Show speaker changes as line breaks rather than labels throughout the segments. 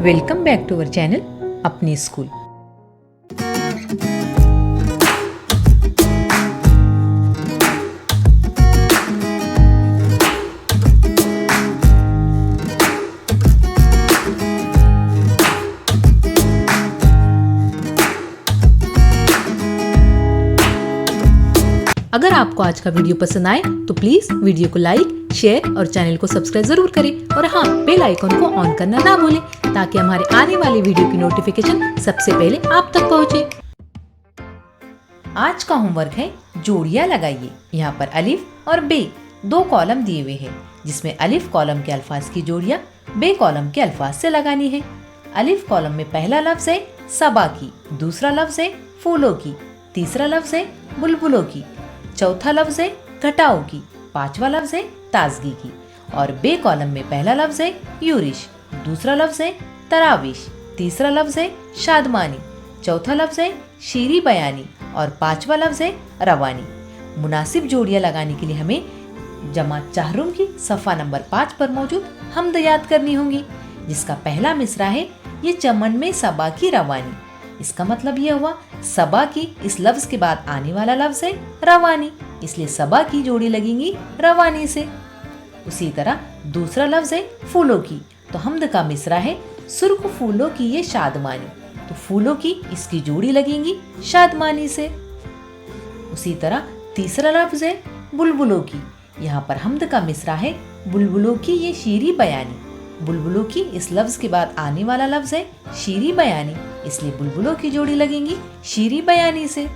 Welcome back to our channel अपनी school. अगर आपको आज का वीडियो पसंद आए तो प्लीज वीडियो को लाइक, शेयर और चैनल को सब्सक्राइब जरूर करें और हाँ, बेल आइकन को ऑन करना ना भूलें ताकि हमारे आने वाले वीडियो की नोटिफिकेशन सबसे पहले आप तक पहुंचे। आज का होमवर्क है जोड़ियां लगाइए। यहाँ पर अलिफ और बे दो कॉलम दिए हुए हैं जिसमें अलिफ कॉलम के अल्फाज की जोड़ियां बे कॉलम के अल्फाज से लगानी है। अलिफ कॉलम में पहला लफ्ज है सबा की, दूसरा लफ्ज है फूलों की, तीसरा लफ्ज है बुलबुलों की, चौथा लफ्ज है घटाओं की, पांचवा लफ्ज है ताजगी की। और बे कॉलम में पहला लफ्ज है यूरिश, दूसरा लफ्ज है तराविश, तीसरा लफ्ज है शादमानी, चौथा लफ्ज है शीरी बयानी और पांचवा लफ्ज है रवानी। मुनासिब जोड़ियां लगाने के लिए हमें जमात चाहरुम की सफ़ा नंबर 5 पर मौजूद हमद याद करनी होंगी, जिसका पहला मिसरा है ये चमन में सबा की रवानी। इसका मतलब ये हुआ सबा की इस लफ्ज के बाद आने वाला लफ्ज है रवानी, इसलिए सबा की जोड़ी लगेंगी रवानी से। उसी तरह दूसरा लफ्ज है फूलों की, तो हमद का मिसरा है सुर्ख फूलों की ये शादमानी, तो फूलों की इसकी जोड़ी लगेंगी शादमानी से। उसी तरह तीसरा लफ्ज है बुलबुलों की, यहाँ पर हमद का मिसरा है बुलबुलों की ये शीरी बयानी। बुलबुलों की इस लफ्ज के बाद आने वाला लफ्ज है शीरी बयानी, इसलिए बुलबुलों की जोड़ी लगेंगी शीरी बयानी से।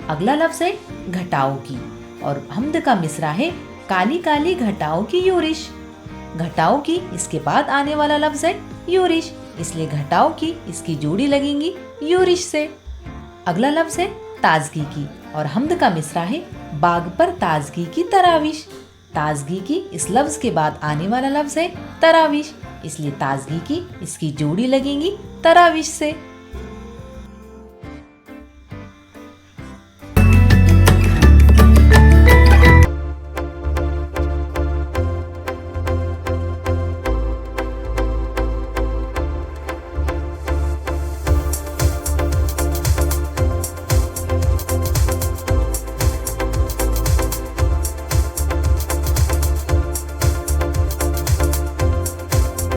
अगला लफ्ज है घटाओं की और हमद का मिसरा है काली काली घटाओं की यूरिश। घटाओं की इसके बाद आने वाला लफ्ज है यूरिश, इसलिए घटाओं की इसकी जोड़ी लगेंगी यूरिश से। अगला लफ्ज है ताजगी की और हमद का मिसरा है बाग पर ताजगी की तराविश। ताजगी की इस लफ्ज के बाद आने वाला लफ्ज है तराविश, इसलिए ताजगी की इसकी जोड़ी लगेंगी तराविश से।